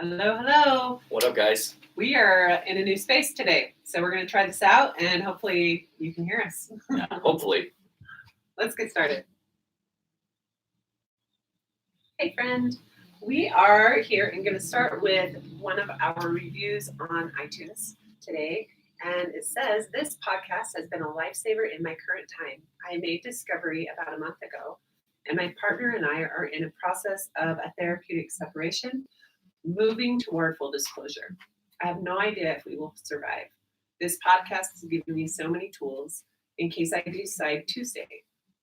Hello, hello. What up, guys? We are in a new space today, so we're going to try this out, and hopefully you can hear us. Yeah, hopefully. Let's get started. Hey, friend. We are here and going to start with one of our reviews on iTunes today. And it says, this podcast has been a lifesaver in my current time. I made discovery about a month ago, and my partner and I are in a process of a therapeutic separation, moving toward full disclosure. I have no idea if we will survive. This podcast has given me so many tools in case I decide to stay.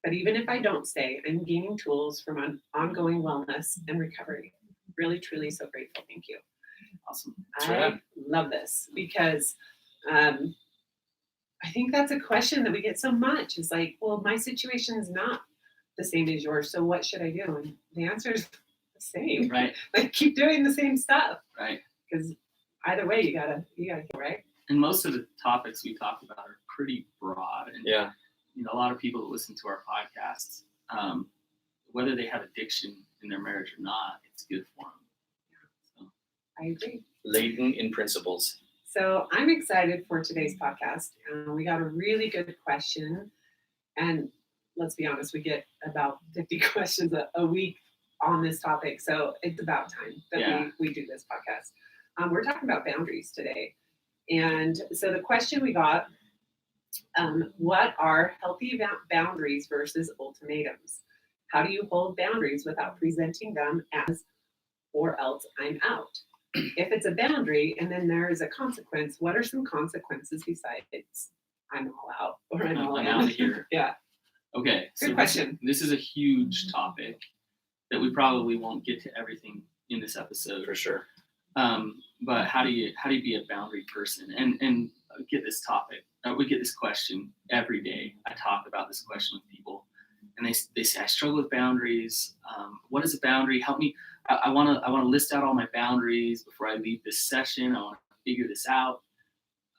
But even if I don't stay, I'm gaining tools for my ongoing wellness and recovery. Really, truly so grateful. Thank you. Awesome. I love this because I think that's a question that we get so much. It's like, well, my situation is not the same as yours, so what should I do? And the answer is the same. Right. Like, keep doing the same stuff. Right. Because either way, you gotta get right. And most of the topics we talk about are pretty broad. And, Yeah. A lot of people that listen to our podcasts, whether they have addiction in their marriage or not, it's good for them. So. I agree. Laden in principles. So I'm excited for today's podcast. We got a really good question. And let's be honest, we get about 50 questions a week on this topic. So it's about time that we do this podcast. We're talking about boundaries today. And so the question we got, what are healthy boundaries versus ultimatums? How do you hold boundaries without presenting them as, or else I'm out? If it's a boundary and then there is a consequence, what are some consequences besides I'm all out or I'm all out of here? Yeah. Okay. Good question. This is a huge topic that we probably won't get to everything in this episode. For sure. But how do you be a boundary person? And get this topic. We get this question every day. I talk about this question with people, and they say, I struggle with boundaries. What is a boundary? Help me. I want to list out all my boundaries before I leave this session. I want to figure this out.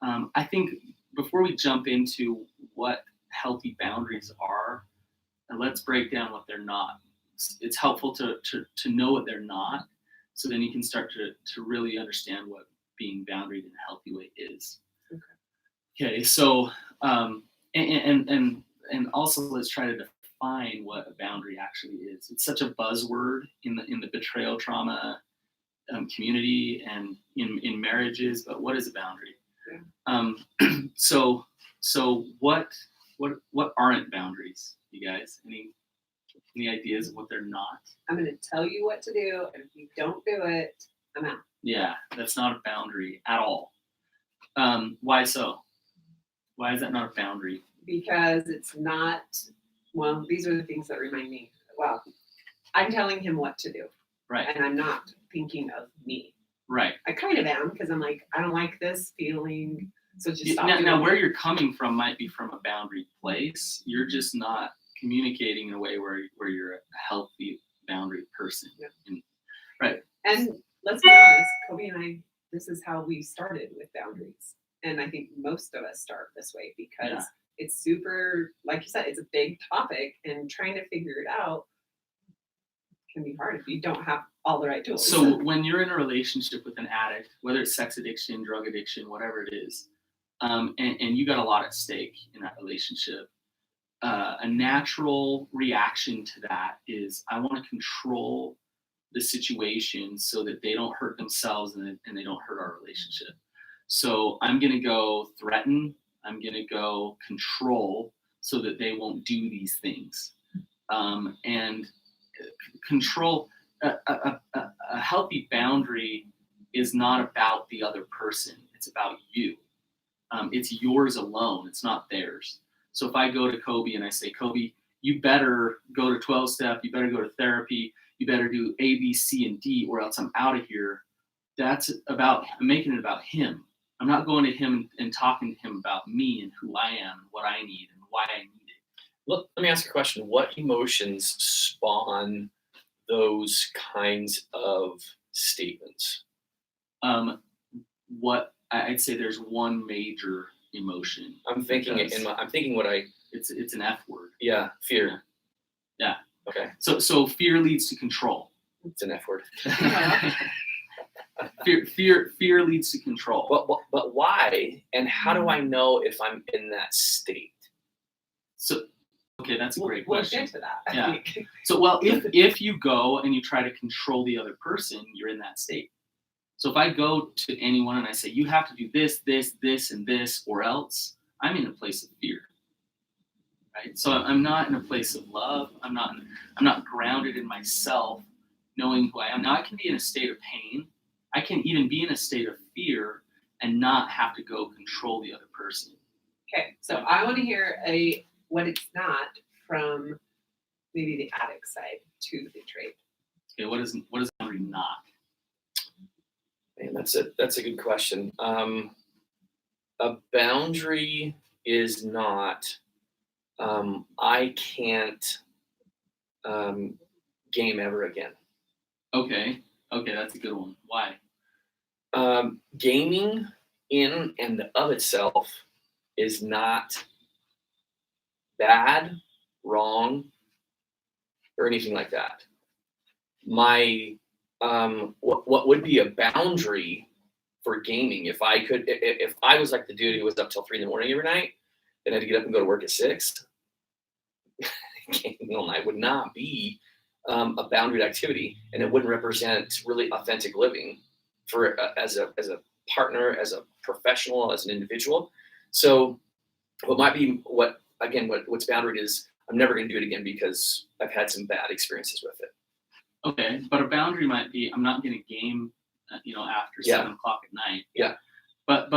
I think before we jump into what healthy boundaries are, let's break down what they're not. It's helpful to know what they're not, so then you can start to really understand what being boundaried in a healthy way is. Okay. So and also let's try to define what a boundary actually is. It's such a buzzword in the betrayal trauma community and in marriages, but what is a boundary? Yeah. So what aren't boundaries, you guys? Any ideas of what they're not? I'm going to tell you what to do, and if you don't do it, I'm out. Yeah, that's not a boundary at all. Why so? Why is that not a boundary? Because it's not, well, these are the things that remind me, well, I'm telling him what to do. Right. And I'm not thinking of me. Right. I kind of am, because I'm like, I don't like this feeling, so just stop. Now where you're coming from might be from a boundary place. You're just not communicating in a way where you're a healthy boundary person. Yeah. Right. And let's be honest, Coby and I, this is how we started with boundaries. And I think most of us start this way because it's super, like you said, it's a big topic, and trying to figure it out can be hard if you don't have all the right tools. So when you're in a relationship with an addict, whether it's sex addiction, drug addiction, whatever it is, and you got a lot at stake in that relationship, a natural reaction to that is, I want to control the situation so that they don't hurt themselves and they don't hurt our relationship. So I'm going to go threaten, I'm going to go control so that they won't do these things. And control, a healthy boundary is not about the other person. It's about you. It's yours alone. It's not theirs. So if I go to Coby and I say, Coby, you better go to 12-step, you better go to therapy, you better do A, B, C, and D, or else I'm out of here. I'm making it about him. I'm not going to him and talking to him about me and who I am and what I need and why I need it. Look, let me ask you a question. What emotions spawn those kinds of statements? What I'd say, there's one major emotion. I'm thinking it's an F word. Yeah, fear. Yeah. Okay. So fear leads to control. It's an F word. Fear leads to control. But why? And how do I know if I'm in that state? So, okay, that's a great We'll question. get to that. I Yeah. think. So, well, if you go and you try to control the other person, you're in that state. So if I go to anyone and I say, you have to do this, this, this, and this, or else, I'm in a place of fear. Right? So I'm not in a place of love. I'm not grounded in myself, knowing who I am. Now I can be in a state of pain. I can even be in a state of fear and not have to go control the other person. Okay, so I want to hear what it's not from maybe the addict side to the betrayed. Okay, what is boundary not? Man, that's a good question. A boundary is not. I can't game ever again. Okay, that's a good one. Why? Gaming in and of itself is not bad, wrong, or anything like that. What would be a boundary for gaming if I was like the dude who was up till 3 a.m. every night and had to get up and go to work at 6? Gaming all night would not be a boundaried activity, and it wouldn't represent really authentic living for as a partner, as a professional, as an individual. So what's boundaried is I'm never going to do it again because I've had some bad experiences with it. Okay, but a boundary might be I'm not going to game, after 7 o'clock at night. Yeah. But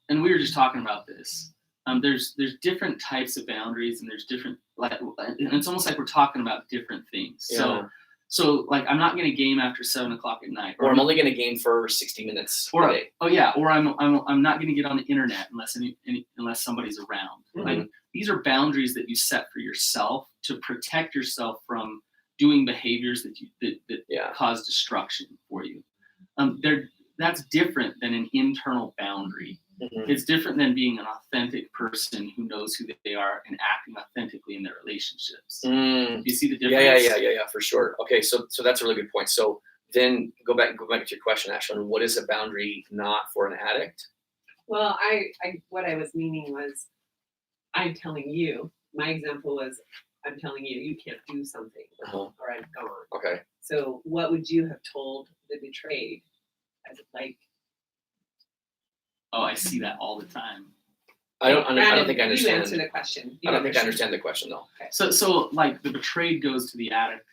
and we were just talking about this. There's different types of boundaries, and there's different and it's almost like we're talking about different things. Yeah. So like I'm not going to game after 7 o'clock at night, or I'm only going to game for 60 minutes a day. Oh yeah, or I'm not going to get on the internet unless somebody's around. Mm-hmm. Like these are boundaries that you set for yourself to protect yourself from doing behaviors that cause destruction for you. That's different than an internal boundary. Mm-hmm. It's different than being an authentic person who knows who they are and acting authentically in their relationships. Do you see the difference? Yeah, for sure. Okay, so that's a really good point. So then go back to your question, Ashlynn. What is a boundary not for an addict? Well, I what I was meaning was I'm telling you. My example was I'm telling you you can't do something, or I'm gone. Okay. So what would you have told the betrayed? As like, oh, I see that all the time. I don't think I understand. You answer the question. I don't think I understand the question though. Okay. So like the betrayed goes to the addict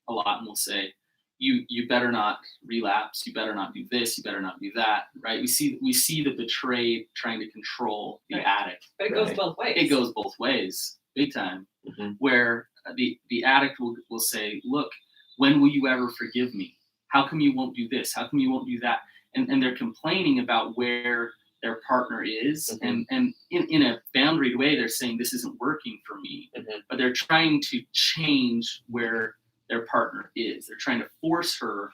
a lot and will say, you better not relapse, you better not do this, you better not do that, right? We see the betrayed trying to control the addict. But it goes both ways. It goes both ways, big time. Mm-hmm. Where the addict will say, look, when will you ever forgive me? How come you won't do this? How come you won't do that? And they're complaining about where their partner is. Mm-hmm. And in a boundaried way, they're saying this isn't working for me. Mm-hmm. But they're trying to change where their partner is. They're trying to force her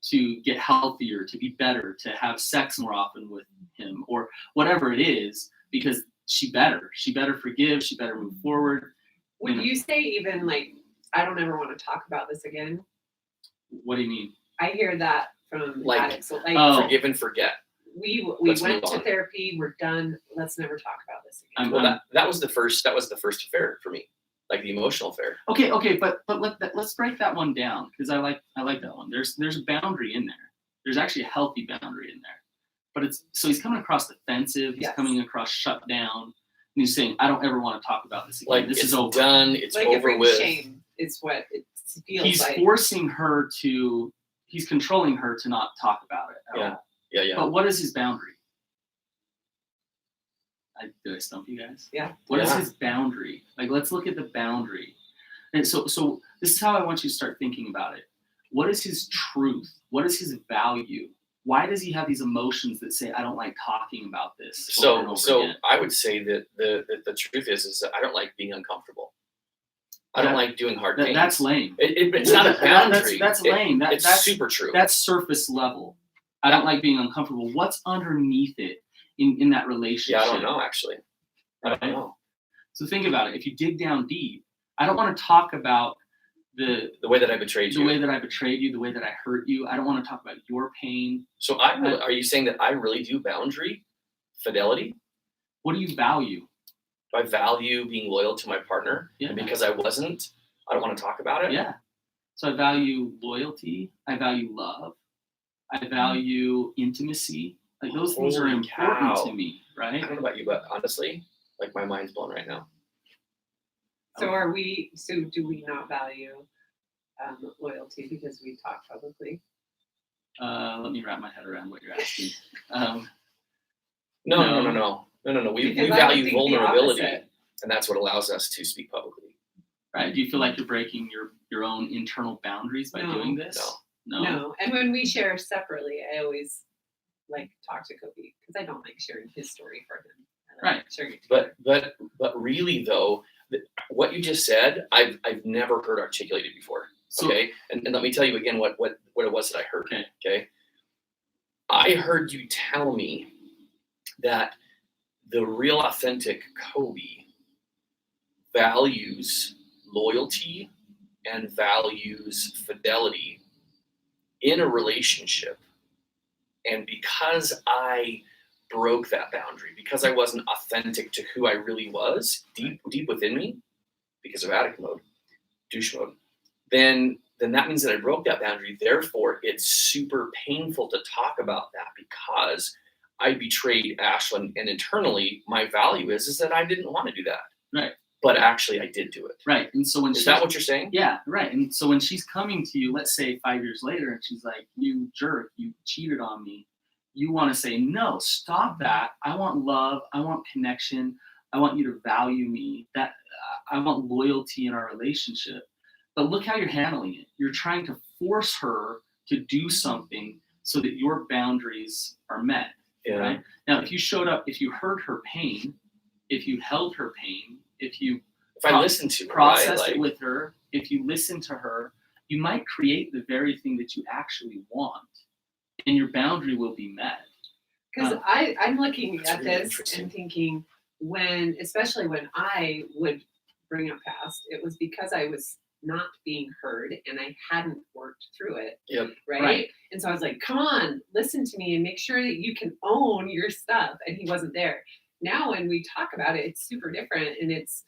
to get healthier, to be better, to have sex more often with him, or whatever it is, because she better forgive, she better move forward. Would you say even like, I don't ever want to talk about this again? What do you mean? I hear that from Like, addicts. So forgive and forget. We Let's went move to on. therapy. We're done. Let's never talk about this again. Well, that was the first affair for me, like the emotional affair. Okay, but let's break that one down because I like that one. There's a boundary in there. There's actually a healthy boundary in there, but he's coming across defensive. He's coming across shut down, and he's saying, "I don't ever want to talk about this again. Like this it's is over. done. It's like over with." Shame is what it feels He's like. forcing her to. He's controlling her to not talk about it at all. Yeah. But what is his boundary? Did I stump you guys? Yeah. What is his boundary? Like, let's look at the boundary. And so this is how I want you to start thinking about it. What is his truth? What is his value? Why does he have these emotions that say, I don't like talking about this? So I would say that the truth is that I don't like being uncomfortable. I don't like doing hard things. That's lame. It's not a boundary. That's lame. It's super true. That's surface level. I don't like being uncomfortable. What's underneath it in that relationship? Yeah, I don't know, actually. I don't know. So think about it. If you dig down deep, I don't want to talk about the way that I betrayed the you. way that I betrayed you, the way that I hurt you. I don't want to talk about your pain. So are you saying that I really do boundary fidelity? What do you value? Do I value being loyal to my partner? Yeah. And because I wasn't, I don't want to talk about it? Yeah. So I value loyalty. I value love. I value intimacy. Like those things are Holy important cow. to me, I right? don't know about you, but honestly, like my mind's blown right now. So do we not value loyalty because we talk publicly? Let me wrap my head around what you're asking. No. We Because I would value think the vulnerability, opposite. and that's what allows us to speak publicly. Right? Do you feel like you're breaking your own internal boundaries by No. doing this? No. And when we share separately, I always like talk to Coby because I don't like sharing his story for him. I like Right. sharing it together. But really though, what you just said, I've never heard articulated before. So, Okay, and let me tell you again what it was that I heard. Okay. I heard you tell me that the real authentic Coby values loyalty and values fidelity in a relationship, and because I broke that boundary, because I wasn't authentic to who I really was deep within me, because of addict mode, douche mode, then that means that I broke that boundary. Therefore, it's super painful to talk about that because I betrayed Ashlynn, and internally, my value is that I didn't want to do that. Right. But actually, I did do it. Right. And so Is that what you're saying? Yeah, right. And so when she's coming to you, let's say 5 years later, and she's like, "You jerk, you cheated on me," you want to say, "No, stop that. I want love. I want connection. I want you to value me. That I want loyalty in our relationship." But look how you're handling it. You're trying to force her to do something so that your boundaries are met. Yeah. Right? Now, if you showed up, if you heard her pain, if you held her pain, if you I listen to her, process right? it with her, if you listen to her, you might create the very thing that you actually want, and your boundary will be met. Because I'm looking That's at really this interesting. and thinking especially when I would bring up past, it was because I was not being heard and I hadn't worked through it. Yep. Right? And so I was like, come on, listen to me and make sure that you can own your stuff. And he wasn't there. Now, when we talk about it, it's super different. And it's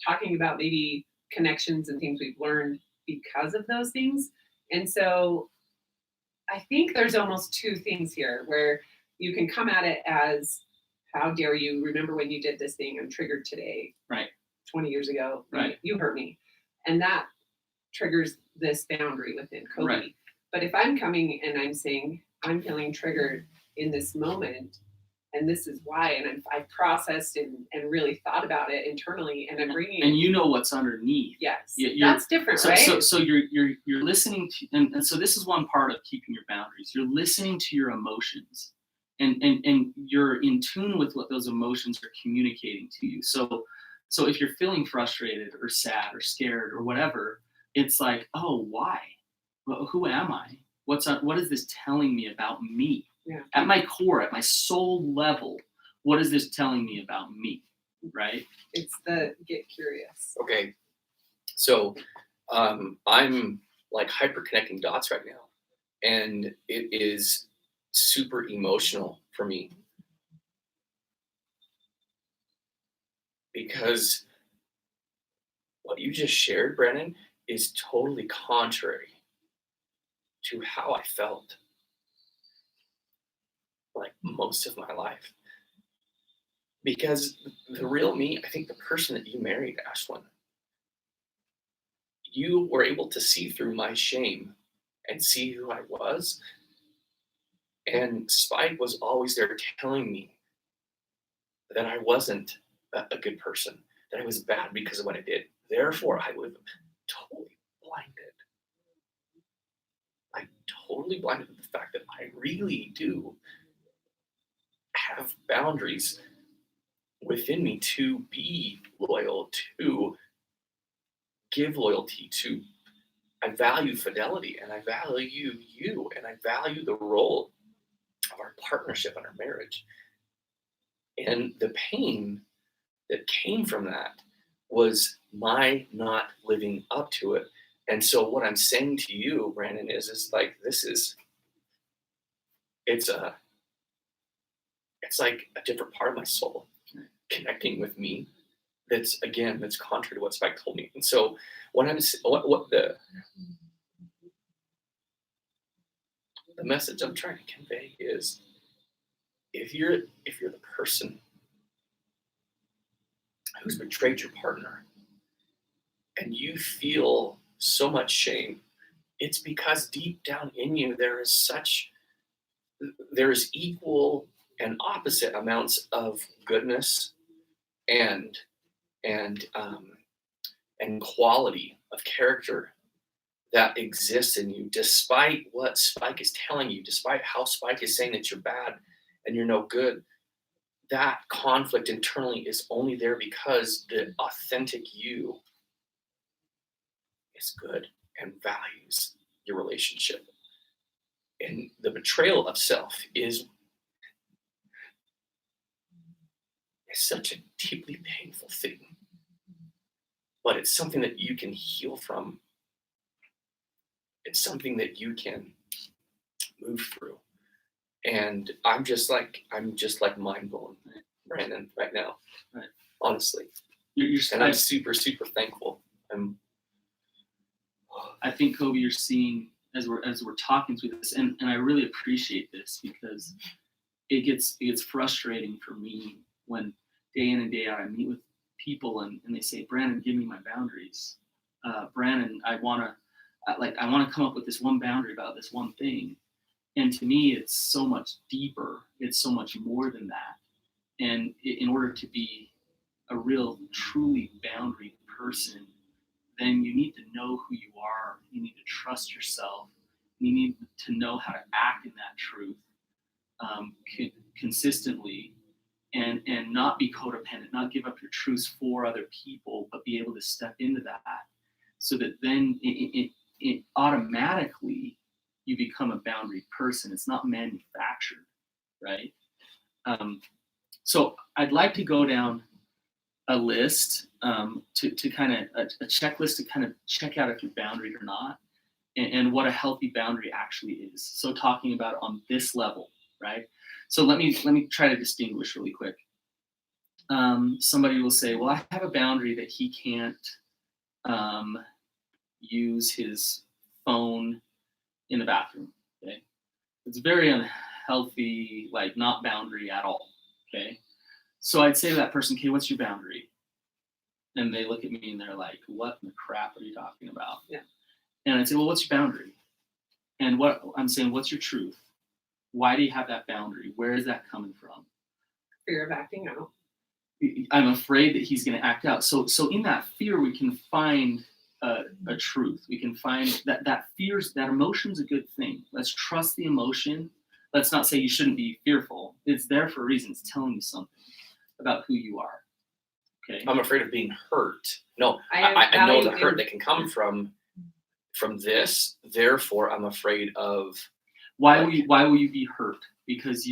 talking about maybe connections and things we've learned because of those things. And so I think there's almost two things here where you can come at it as, how dare you, remember when you did this thing, I'm triggered today. Right. 20 years ago, Right. You hurt me. And that triggers this boundary within Coby. Right. But if I'm coming and I'm saying, I'm feeling triggered in this moment, and this is why, and I've processed and really thought about it internally, and I'm bringing And you know what's underneath. yes, You're- that's different, right? So you're listening to, and so this is one part of keeping your boundaries. You're listening to your emotions, and you're in tune with what those emotions are communicating to you. So if you're feeling frustrated or sad or scared or whatever, it's like, oh, why? Well, who am I? What is this telling me about me? Yeah. At my core, at my soul level, what is this telling me about me? Right? It's the get curious. Okay. So I'm like hyper connecting dots right now, and it is super emotional for me because what you just shared, Brannon, is totally contrary to how I felt like most of my life. Because the real me, I think the person that you married, Ashlynn, you were able to see through my shame and see who I was. And Spike was always there telling me that I wasn't a good person, that I was bad because of what I did. Therefore, I was totally blinded. I'm totally blinded to the fact that I really do have boundaries within me to be loyal, to give loyalty, to I value fidelity, and I value you, and I value the role of our partnership and our marriage. And the pain that came from that was my not living up to it And so what I'm saying to you, Brandon, is like, it's like a different part of my soul connecting with me. That's contrary to what Spike told me. And so what the message I'm trying to convey is, if you're the person who's betrayed your partner and you feel so much shame, it's because deep down in you there is equal and opposite amounts of goodness and quality of character that exists in you, despite what Spike is telling you, despite how Spike is saying that you're bad and you're no good. That conflict internally is only there because the authentic you is good and values your relationship. And the betrayal of self is such a deeply painful thing, but it's something that you can heal from. It's something that you can move through. And I'm just like mind blown, Brandon, right now. Right. Honestly. And I'm super, super thankful. I think, Coby, you're seeing as we're talking through this, and I really appreciate this, because it gets frustrating for me when day in and day out I meet with people and they say, Brandon, give me my boundaries. Brandon, I want to come up with this one boundary about this one thing. And to me, it's so much deeper. It's so much more than that. And in order to be a real, truly boundary person, then you need to know who you are. You need to trust yourself. You need to know how to act in that truth consistently, and not be codependent, not give up your truths for other people, but be able to step into that, so that then it automatically you become a boundary person. It's not manufactured, right? So I'd like to go down a list to kind of a checklist to kind of check out if you're boundaried or not, and what a healthy boundary actually is. So talking about on this level, right? So let me try to distinguish really quick. Somebody will say, well, I have a boundary that he can't use his phone in the bathroom. Okay, it's very unhealthy, like not boundary at all. Okay, so I'd say to that person, okay, what's your boundary? And they look at me and they're like, what in the crap are you talking about? Yeah. And I'd say, well, what's your boundary? And what I'm saying, what's your truth? Why do you have that boundary? Where is that coming from? Fear of acting out. I'm afraid that he's going to act out. So in that fear, we can find a truth. We can find that fears, that emotion's a good thing. Let's trust the emotion. Let's not say you shouldn't be fearful. It's there for a reason. It's telling you something about who you are. Okay. I'm afraid of being hurt. No, I know the hurt that can come from this. Therefore, I'm afraid of. Why will you be hurt? Because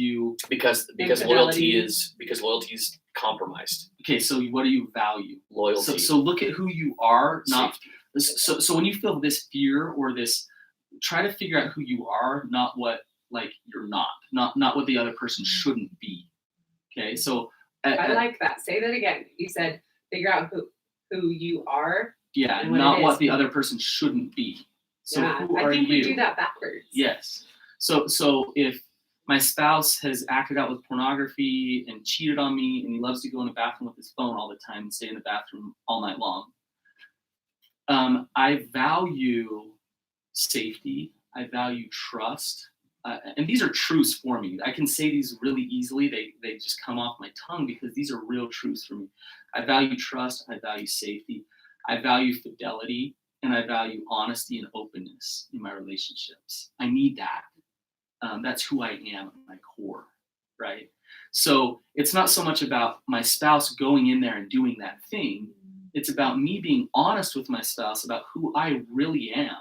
loyalty is compromised. Okay, so what do you value? Loyalty. So look at who you are, not safety. So when you feel this fear or this, try to figure out who you are, not what like you're not what the other person shouldn't be. Okay, so I like that. Say that again. You said figure out who you are. Yeah, not what the other person shouldn't be. So who are you? I think we do that backwards. Yes. So if my spouse has acted out with pornography and cheated on me, and he loves to go in the bathroom with his phone all the time and stay in the bathroom all night long, I value safety. I value trust. And these are truths for me. I can say these really easily. They just come off my tongue because these are real truths for me. I value trust. I value safety. I value fidelity. And I value honesty and openness in my relationships. I need that. That's who I am at my core, right? So it's not so much about my spouse going in there and doing that thing. It's about me being honest with my spouse about who I really am.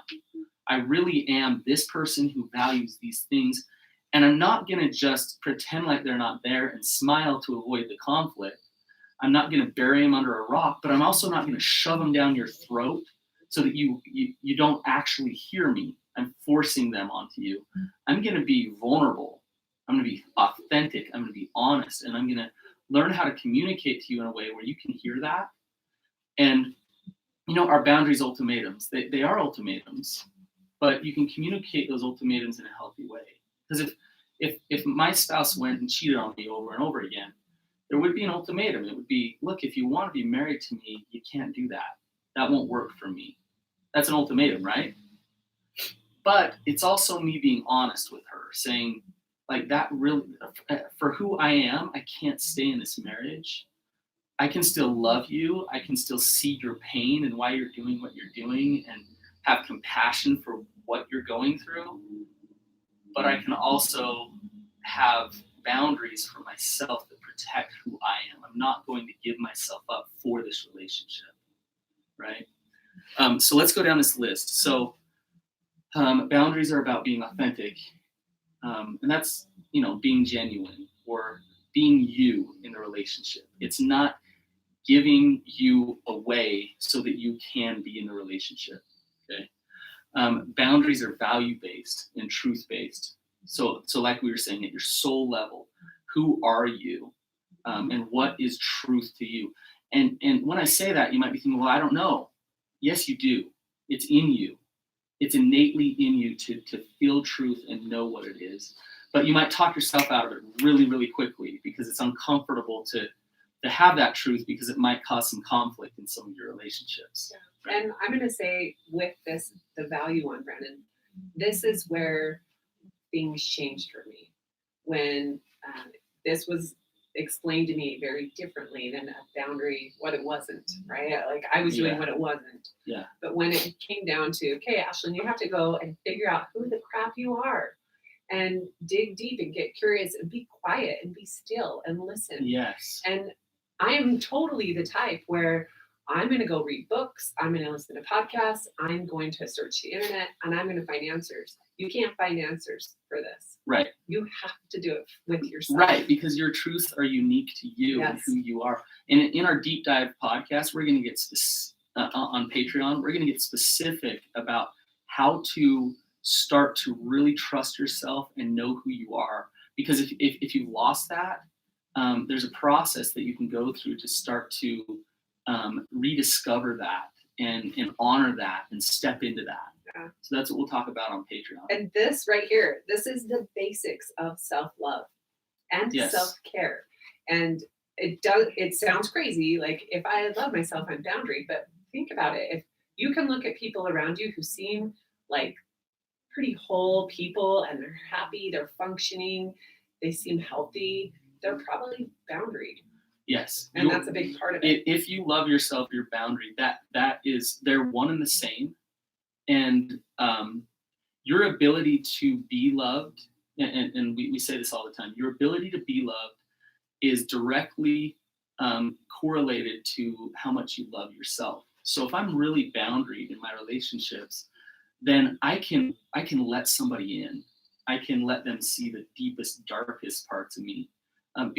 I really am this person who values these things. And I'm not going to just pretend like they're not there and smile to avoid the conflict. I'm not going to bury them under a rock, but I'm also not going to shove them down your throat so that you don't actually hear me. I'm forcing them onto you. I'm going to be vulnerable. I'm going to be authentic. I'm going to be honest, and I'm going to learn how to communicate to you in a way where you can hear that. And our boundaries, ultimatums, they are ultimatums, but you can communicate those ultimatums in a healthy way. Because if my spouse went and cheated on me over and over again, there would be an ultimatum. It would be, look, if you want to be married to me, you can't do that. That won't work for me. That's an ultimatum, right? But it's also me being honest with her, saying, like, that really, for who I am, I can't stay in this marriage. I can still love you. I can still see your pain and why you're doing what you're doing and have compassion for what you're going through. But I can also have boundaries for myself that protect who I am. I'm not going to give myself up for this relationship, right? So let's go down this list. So boundaries are about being authentic. And that's, being genuine or being you in the relationship. It's not giving you away so that you can be in the relationship, okay? Boundaries are value-based and truth-based. So like we were saying, at your soul level, who are you? And what is truth to you? And when I say that, you might be thinking, well, I don't know. Yes, you do. It's in you. It's innately in you to feel truth and know what it is. But you might talk yourself out of it really, really quickly because it's uncomfortable to have that truth because it might cause some conflict in some of your relationships. Yeah. Right? And I'm going to say with this, the value one, Brannon, this is where things changed for me. When this was explained to me very differently than a boundary, what it wasn't, right? Like I was doing what it wasn't. Yeah. But when it came down to, okay, Ashlynn, you have to go and figure out who the crap you are and dig deep and get curious and be quiet and be still and listen. Yes. And I am totally the type where I'm going to go read books. I'm going to listen to podcasts. I'm going to search the internet and I'm going to find answers. You can't find answers for this. Right. You have to do it with yourself. Right, because your truths are unique to you and who you are. And in our deep dive podcast, we're going to get on Patreon, we're going to get specific about how to start to really trust yourself and know who you are. Because if you've lost that, there's a process that you can go through to start to rediscover that and honor that and step into that. Yeah. So that's what we'll talk about on Patreon. And this right here, this is the basics of self-love and self-care. And it sounds crazy. Like if I love myself, I'm boundary, but think about it. If you can look at people around you who seem like pretty whole people and they're happy, they're functioning, they seem healthy, they're probably boundaried. Yes. And that's a big part of it. If you love yourself, your boundary, they're one and the same. And your ability to be loved, and we say this all the time, your ability to be loved is directly correlated to how much you love yourself. So if I'm really boundaried in my relationships, then I can let somebody in. I can let them see the deepest, darkest parts of me. And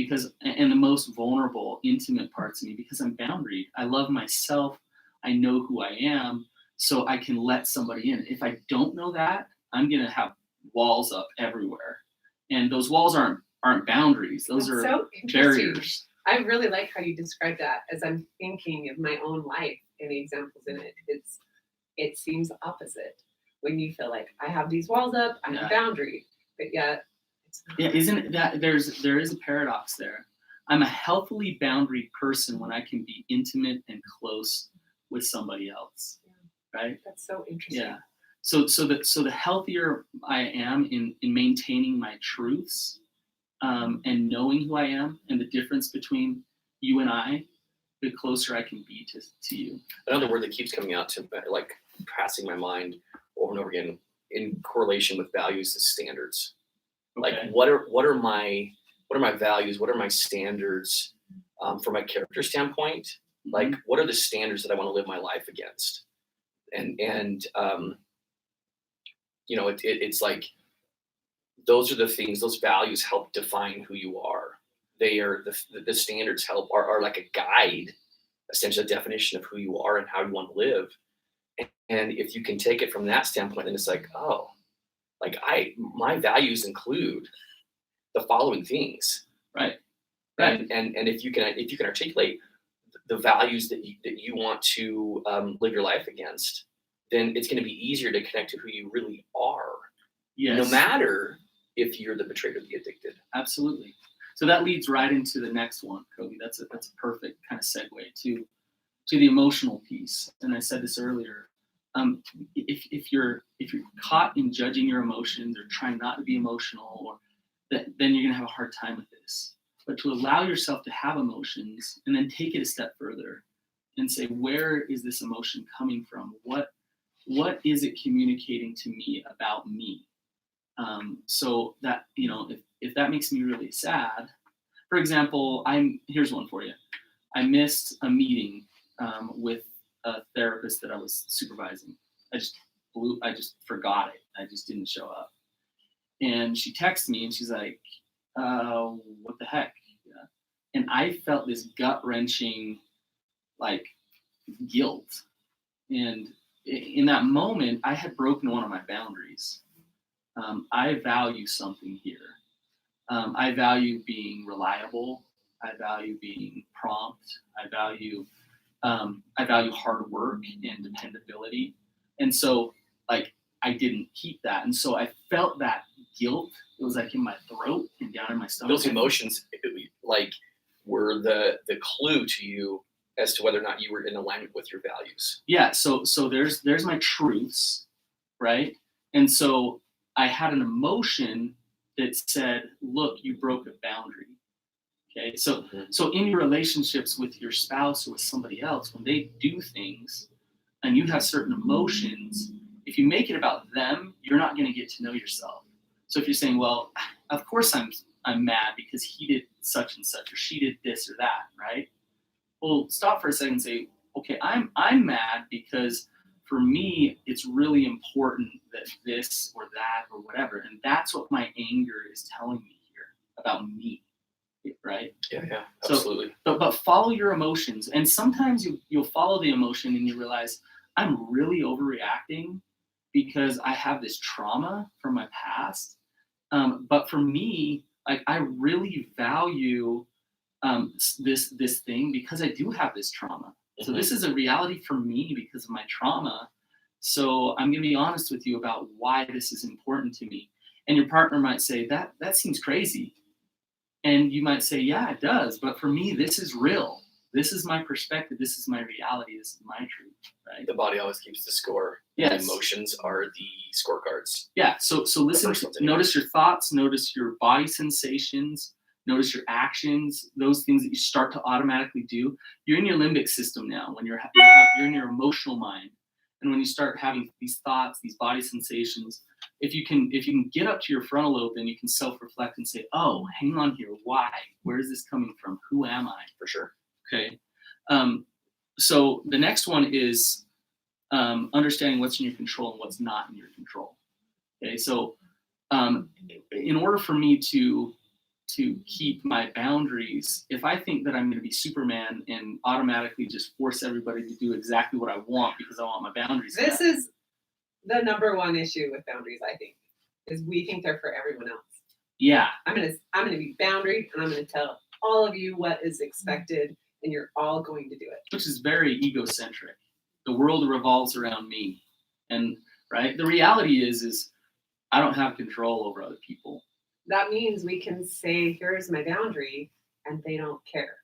the most vulnerable, intimate parts of me, because I'm boundaried. I love myself. I know who I am, so I can let somebody in. If I don't know that, I'm gonna have walls up everywhere, and those walls aren't boundaries. Those are so barriers. I really like how you describe that. As I'm thinking of my own life and the examples in it, it seems opposite. When you feel like I have these walls up, I'm a boundary, but yet. Yeah, isn't it that there is a paradox there? I'm a healthily boundaried person when I can be intimate and close with somebody else, right? That's so interesting. Yeah. So the healthier I am in maintaining my truths and knowing who I am and the difference between you and I, the closer I can be to you. Another word that keeps coming out to like passing my mind over and over again in correlation with values is standards. Okay. Like what are my values? What are my standards from a character standpoint? Mm-hmm. Like what are the standards that I want to live my life against? And it's like those are the things. Those values help define who you are. They are the standards are like a guide, essentially a definition of who you are and how you want to live. And if you can take it from that standpoint, then it's like, oh, like my values include the following things. Right. And if you can articulate the values that you want to live your life against, then it's going to be easier to connect to who you really are. Yes. No matter if you're the betrayed or the addicted. Absolutely. So that leads right into the next one, Coby. That's a perfect kind of segue to the emotional piece. And I said this earlier. If you're caught in judging your emotions or trying not to be emotional, or then you're gonna have a hard time with this. But to allow yourself to have emotions and then take it a step further and say, where is this emotion coming from? What is it communicating to me about me? So that, if that makes me really sad, for example, here's one for you. I missed a meeting with a therapist that I was supervising. I just forgot it. I just didn't show up. And she texted me and she's like, what the heck? Yeah. And I felt this gut-wrenching, like, guilt. And in that moment, I had broken one of my boundaries. I value something here. I value being reliable. I value being prompt. I value hard work and dependability. And so, like, I didn't keep that. And so I felt that guilt. It was like in my throat and down in my stomach. Those emotions, like, were the clue to you as to whether or not you were in alignment with your values. Yeah. So there's my truths, right? And so I had an emotion that said, look, you broke a boundary. Okay. So in your relationships with your spouse or with somebody else, when they do things and you have certain emotions, if you make it about them, you're not going to get to know yourself. So if you're saying, well, of course I'm mad because he did such and such, or she did this or that, right? Well, stop for a second and say, okay, I'm mad because for me, it's really important that this or that or whatever. And that's what my anger is telling me here about me, right? Yeah, absolutely. So, but follow your emotions. And sometimes you'll follow the emotion and you realize I'm really overreacting because I have this trauma from my past. But for me, like, I really value this thing because I do have this trauma. So this is a reality for me because of my trauma. So I'm going to be honest with you about why this is important to me. And your partner might say, that seems crazy. And you might say, yeah, it does. But for me, this is real. This is my perspective. This is my reality. This is my truth, right? The body always keeps the score. Yes. The emotions are the scorecards. Yeah. So listen, notice your thoughts, notice your body sensations, notice your actions, those things that you start to automatically do. You're in your limbic system now when you're in your emotional mind. And when you start having these thoughts, these body sensations, if you can get up to your frontal lobe, then you can self-reflect and say, oh, hang on here. Why? Where is this coming from? Who am I? For sure. Okay. So the next one is understanding what's in your control and what's not in your control. Okay. So in order for me to keep my boundaries, if I think that I'm going to be Superman and automatically just force everybody to do exactly what I want because I want my boundaries. This is the number one issue with boundaries, I think, is we think they're for everyone else. Yeah. I'm gonna be boundary, and I'm gonna tell all of you what is expected, and you're all going to do it. Which is very egocentric. The world revolves around me. And right, the reality is I don't have control over other people. That means we can say, here's my boundary, and they don't care,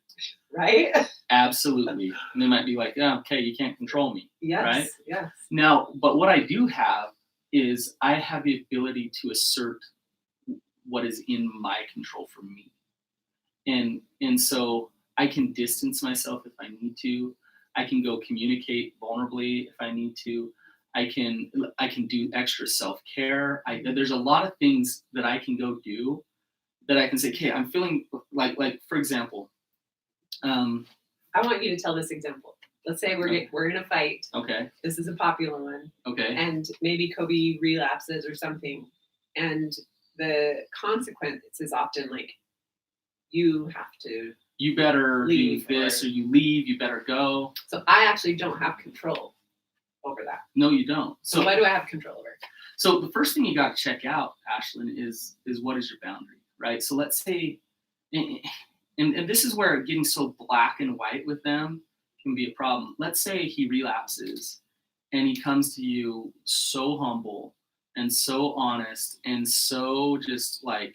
right? Absolutely. And they might be like, yeah, okay, you can't control me. Yes, right? Yes. Now, but what I do have is I have the ability to assert what is in my control for me. And so I can distance myself if I need to. I can go communicate vulnerably if I need to. I can do extra self-care. There's a lot of things that I can go do that I can say, okay, I'm feeling like for example. I want you to tell this example. Let's say we're in a fight. Okay. This is a popular one. Okay. And maybe Coby relapses or something. And the consequence is often like, you better leave, do this, or you leave, you better go. So I actually don't have control. over that. No, you don't. So what do I have control over? So the first thing you got to check out, Ashlynn, is what is your boundary, right? So let's say, and this is where getting so black and white with them can be a problem. Let's say he relapses and he comes to you so humble and so honest and so just like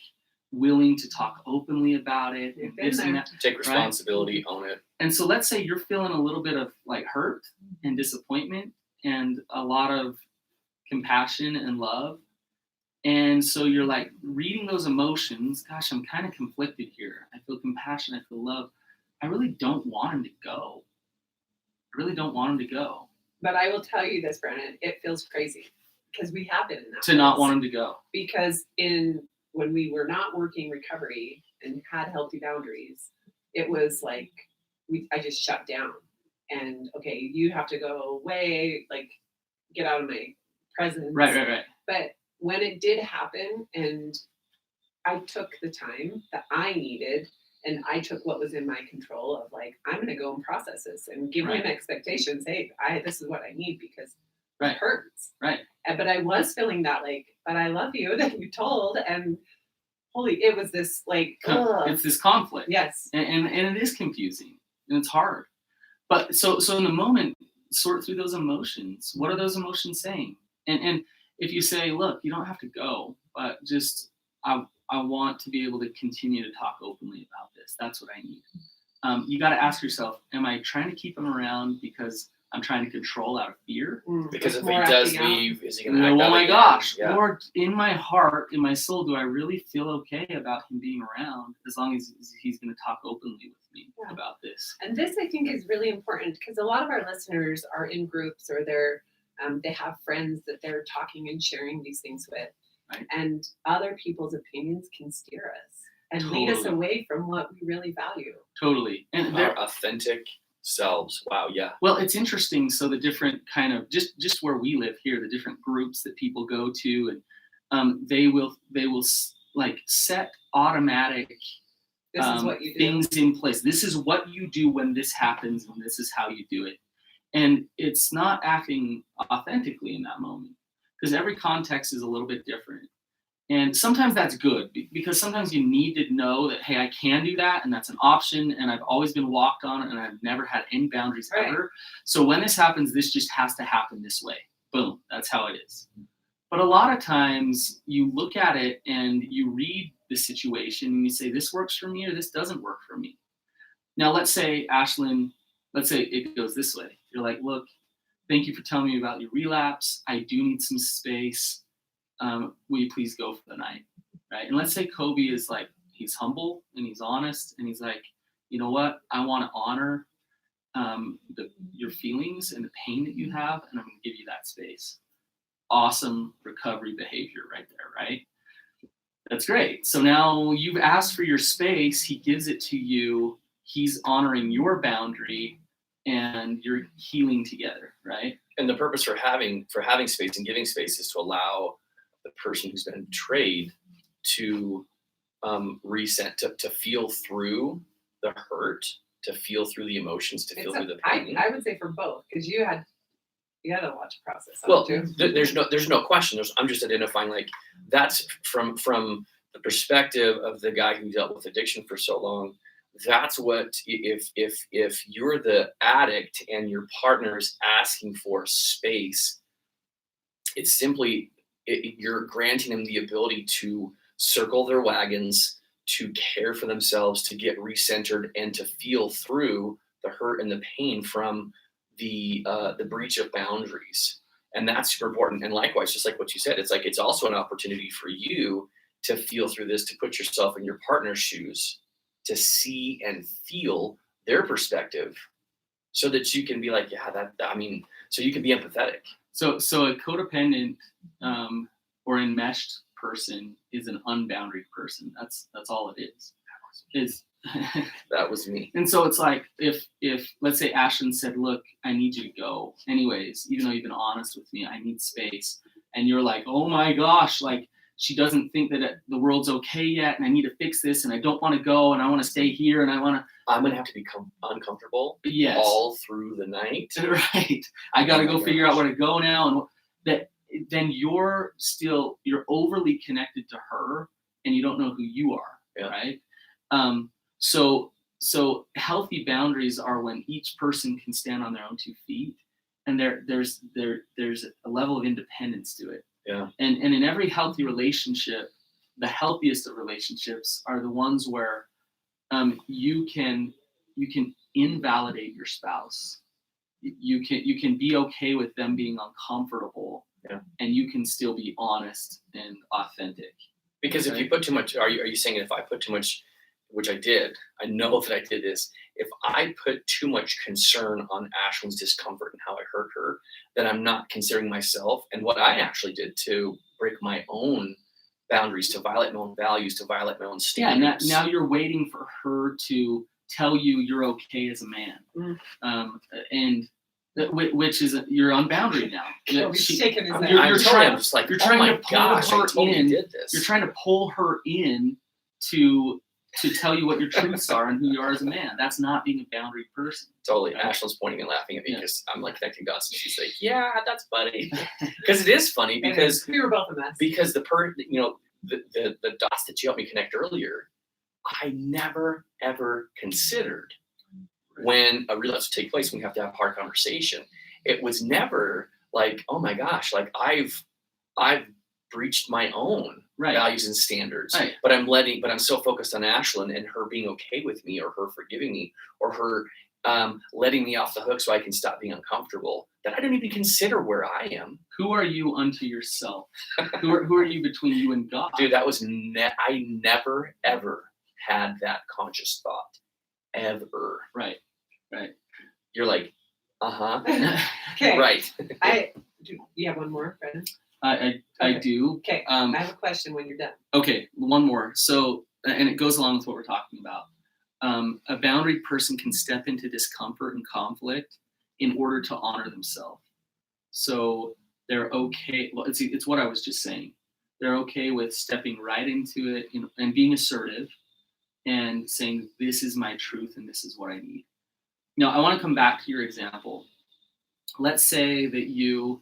willing to talk openly about it and this and that. Take responsibility, own it. And so let's say you're feeling a little bit of like hurt and disappointment and a lot of compassion and love. And so you're like reading those emotions. Gosh, I'm kind of conflicted here. I feel compassion. I feel love. I really don't want him to go. I really don't want him to go. But I will tell you this, Brannon, it feels crazy because we have been in that to not want him to go. Because when we were not working recovery and had healthy boundaries, it was like I just shut down. And okay, you have to go away, like get out of my presence. Right. But when it did happen and I took the time that I needed and I took what was in my control of like, I'm going to go and process this and give him expectations. Hey, this is what I need because it hurts. Right. But I was feeling that like, but I love you that you told. And it was this like, it's this conflict. Yes. And it is confusing and it's hard. But so in the moment, sort through those emotions. What are those emotions saying? And if you say, look, you don't have to go, but just I want to be able to continue to talk openly about this. That's what I need. You got to ask yourself, am I trying to keep him around because I'm trying to control out of fear? Because if he does leave, is he going to act out? Oh my again? gosh. Yeah. Or in my heart, in my soul, do I really feel okay about him being around as long as he's going to talk openly with me about this? And this, I think, is really important because a lot of our listeners are in groups or they have friends that they're talking and sharing these things with. Right. And other people's opinions can steer us and lead us away from what we really value. Totally. And our authentic selves. Wow. Yeah. Well, it's interesting. So the different kind of just where we live here, the different groups that people go to, and they will like set automatic this is what you do. Things in place. This is what you do when this happens, and this is how you do it. And it's not acting authentically in that moment because every context is a little bit different. And sometimes that's good because sometimes you need to know that, hey, I can do that. And that's an option. And I've always been walked on and I've never had any boundaries ever. So when this happens, this just has to happen this way. Boom. That's how it is. But a lot of times you look at it and you read the situation and you say, this works for me or this doesn't work for me. Now, let's say, Ashlynn, let's say it goes this way. You're like, look, thank you for telling me about your relapse. I do need some space. Will you please go for the night? Right. And let's say Coby is like, he's humble and he's honest. And he's like, you know what? I want to honor your feelings and the pain that you have. And I'm going to give you that space. Awesome recovery behavior right there. Right. That's great. So now you've asked for your space. He gives it to you. He's honoring your boundary and you're healing together. Right. And the purpose for having space and giving space is to allow the person who's been betrayed to reset, to feel through the hurt, to feel through the emotions, to feel through the pain. I would say for both, because you had a lot to process. Well, there's no question. I'm just identifying like that's from the perspective of the guy who dealt with addiction for so long. That's what if you're the addict and your partner is asking for space, it's simply you're granting them the ability to circle their wagons, to care for themselves, to get recentered, and to feel through the hurt and the pain from the breach of boundaries. And that's super important. And likewise, just like what you said, it's also an opportunity for you to feel through this, to put yourself in your partner's shoes, to see and feel their perspective, so that you can be like, so you can be empathetic. So a codependent or enmeshed person is an unboundaried person. That's all it is. That was me. And so it's like if let's say Ashlynn said, look, I need you to go anyways, even though you've been honest with me, I need space. And you're like, oh my gosh, like she doesn't think that the world's okay yet, and I need to fix this, and I don't want to go, and I want to stay here, and I'm going to have to become uncomfortable yes, all through the night. Right. I got to go figure out where to go now, and that then you're overly connected to her, and you don't know who you are, yeah. Right? So healthy boundaries are when each person can stand on their own 2 feet, and there's a level of independence to it. Yeah. And in every healthy relationship, the healthiest of relationships are the ones where you can invalidate your spouse. You can be okay with them being uncomfortable, yeah. And you can still be honest and authentic. Because if you put too much, are you saying if I put too much, which I did, I know that I did this, if I put too much concern on Ashlynn's discomfort and how I hurt her, then I'm not considering myself and what I actually did to break my own boundaries, to violate my own values, to violate my own standards. Yeah, now you're waiting for her to tell you you're okay as a man. And which is you're unboundaried now. She's shaking his head. You're trying to pull her in to tell you what your truths are and who you are as a man. That's not being a boundary person. Totally. Right? Ashlynn's pointing and laughing at me because I'm like connecting dots, and she's like, "Yeah, that's funny." Because it is funny because we were both a mess. Because the dots that you helped me connect earlier, I never ever considered when a relapse would take place. We have to have a hard conversation. It was never like, oh my gosh, like I've breached my own values and standards, but I'm so focused on Ashlynn and her being okay with me, or her forgiving me, or her letting me off the hook so I can stop being uncomfortable, that I don't even consider where I am. Who are you unto yourself? who are you between you and God? Dude, that was I never ever had that conscious thought ever. Right. You're like, okay. Right. Do you have one more, Brennan? I do. Okay. I have a question when you're done. Okay, one more. So, and it goes along with what we're talking about. A boundary person can step into discomfort and conflict in order to honor themselves. So they're okay. Well, it's what I was just saying. They're okay with stepping right into it and being assertive and saying, this is my truth and this is what I need. Now, I want to come back to your example. Let's say that you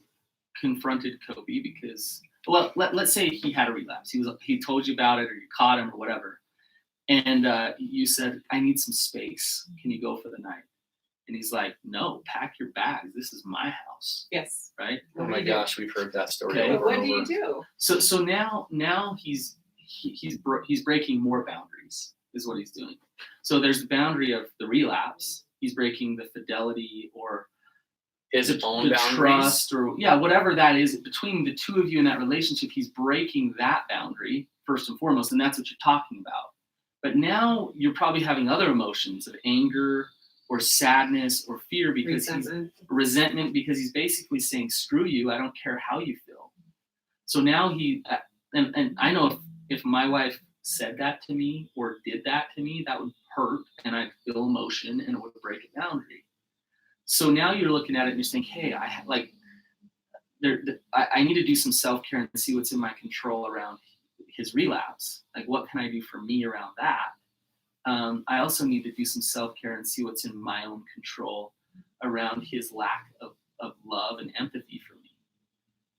confronted Coby because, well, let's say he had a relapse. He told you about it, or you caught him, or whatever. And you said, I need some space. Can you go for the night? And he's like, no, pack your bags. This is my house. Yes. Right? Oh my gosh, we've heard that story Okay. over What and do over. you do? So now he's breaking more boundaries, is what he's doing. So there's the boundary of the relapse. He's breaking the fidelity or his own the boundaries, trust, or whatever that is between the two of you in that relationship. He's breaking that boundary first and foremost, and that's what you're talking about. But now you're probably having other emotions of anger or sadness or fear because resentment, because he's basically saying, screw you, I don't care how you feel. So now and I know if my wife said that to me or did that to me, that would hurt and I'd feel emotion and it would break a boundary. So now you're looking at it and you're saying, hey, I need to do some self-care and see what's in my control around his relapse. Like, what can I do for me around that? I also need to do some self-care and see what's in my own control around his lack of love and empathy for me.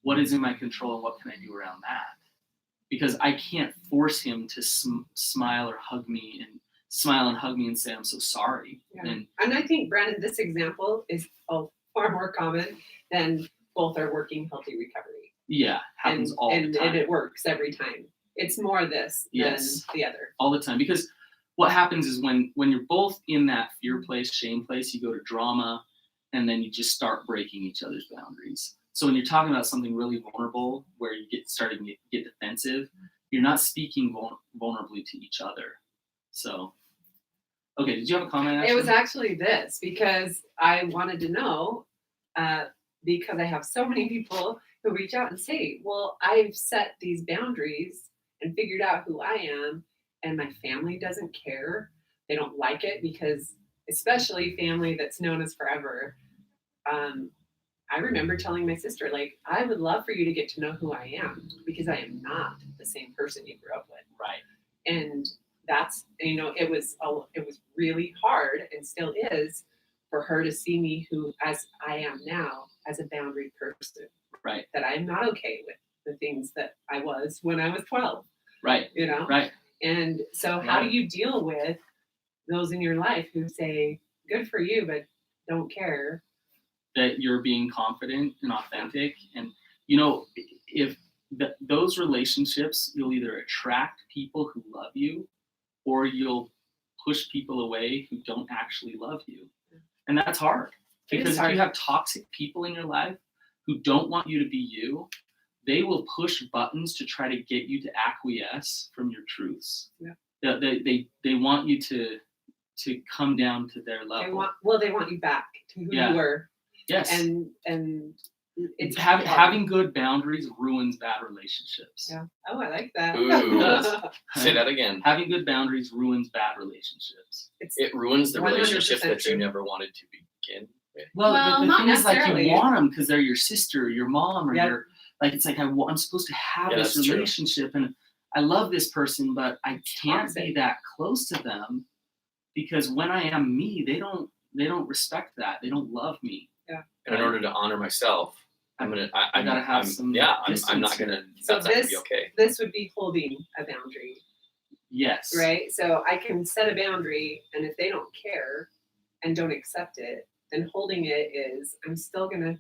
What is in my control and what can I do around that? Because I can't force him to smile and hug me and say, I'm so sorry. Yeah. And I think, Brandon, this example is far more common than both are working healthy recovery. Yeah, happens all the time. And it works every time. It's more this than the other. All the time. Because what happens is when you're both in that fear place, shame place, you go to drama, and then you just start breaking each other's boundaries. So when you're talking about something really vulnerable, where you get defensive, you're not speaking vulnerably to each other. So, okay, did you have a comment, Ashlynn? It was actually this, because I wanted to know, because I have so many people who reach out and say, well, I've set these boundaries and figured out who I am, and my family doesn't care. They don't like it, because especially family that's known us forever. I remember telling my sister, like, I would love for you to get to know who I am, because I am not the same person you grew up with. Right. And that's, it was really hard, and still is, for her to see me who, as I am now, as a boundary person. Right. That I'm not okay with the things that I was when I was 12. Right. Right. And so how do you deal with those in your life who say, good for you, but don't care that you're being confident and authentic? And, if those relationships, you'll either attract people who love you, or you'll push people away who don't actually love you. And that's hard, because if you have toxic people in your life who don't want you to be you, they will push buttons to try to get you to acquiesce from your truths. Yeah. They want you to come down to their level. They want you back to who you were. Yes. And it's having good boundaries ruins bad relationships. Yeah. Oh, I like that. Ooh. Say that again. Having good boundaries ruins bad relationships. It ruins the relationship that you true. never wanted to begin with. Well, the not thing is, like, necessarily. you want them because they're your sister or your mom, or Yep. your, like, it's like, I'm supposed to have this that's true. relationship, and I love this person, but I can't be toxic. that close to them, because when I am me, they don't respect that. They don't love me. Yeah. And in order to honor myself, I gotta have some. Yeah, I'm not gonna. So That's not gonna be okay. This would be holding a boundary. Yes. Right. So I can set a boundary, and if they don't care and don't accept it, then holding it is, I'm still gonna.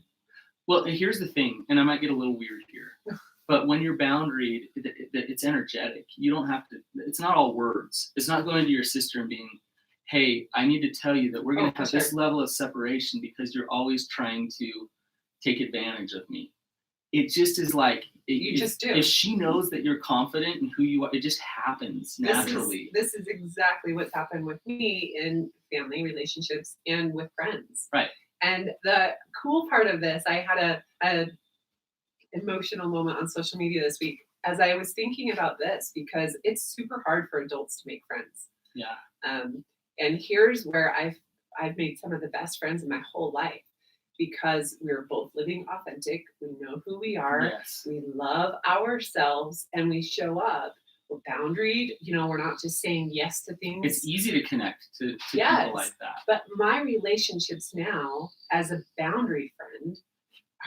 Well, here's the thing, and I might get a little weird here, but when you're boundaried, it's energetic. You don't have to. It's not all words. It's not going to your sister and being, hey, I need to tell you that we're going to have this level of separation because you're always trying to take advantage of me. It just is like, You just do. If she knows that you're confident in who you are, it just happens naturally. This is exactly what's happened with me in family relationships and with friends. Right. And the cool part of this, I had a emotional moment on social media this week as I was thinking about this, because it's super hard for adults to make friends. Yeah. And here's where I've made some of the best friends in my whole life, because we're both living authentic. We know who we are. Yes. We love ourselves, and we show up. We're boundaried. We're not just saying yes to things. It's easy to connect to Yes. people like that. But my relationships now, as a boundary friend,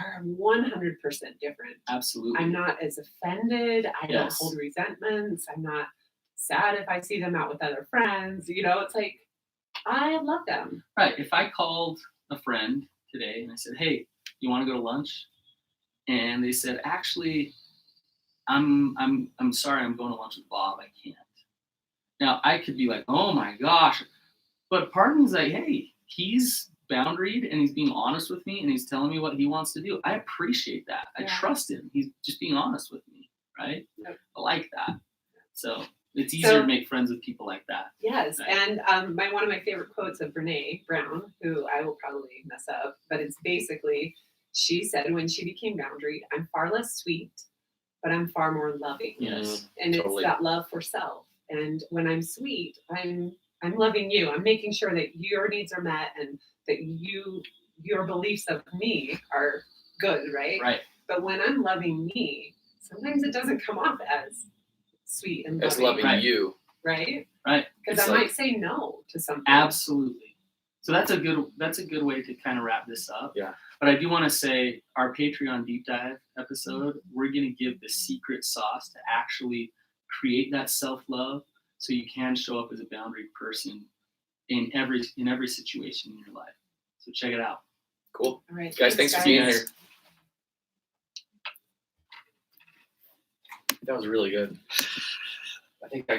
are 100% different. Absolutely. I'm not as offended. I don't Yes. hold resentments. I'm not sad if I see them out with other friends. It's like, I love them. Right. If I called a friend today and I said, hey, you want to go to lunch? And they said, actually, I'm sorry, I'm going to lunch with Bob. I can't. Now, I could be like, oh my gosh. But part of me is like, hey, he's boundaried and he's being honest with me and he's telling me what he wants to do. I appreciate that. I trust him. He's just being honest with me, right? Yep. I like that. So it's easier to make friends with people like that. Yes. Right. And one of my favorite quotes of Brene Brown, who I will probably mess up, but it's basically, she said when she became boundaried, I'm far less sweet, but I'm far more loving. Yes. And Totally. it's that love for self. And when I'm sweet, I'm loving you. I'm making sure that your needs are met and that your beliefs of me are good, right? Right. But when I'm loving me, sometimes it doesn't come off as sweet and It's loving. loving you. Right? Right. Because I might say no to something. Absolutely. So that's a good way to kind of wrap this up. Yeah. But I do want to say our Patreon deep dive episode, we're going to give the secret sauce to actually create that self-love so you can show up as a boundary person in every situation in your life. So check it out. Cool. All right. Guys, thanks for being here. That was really good. I think I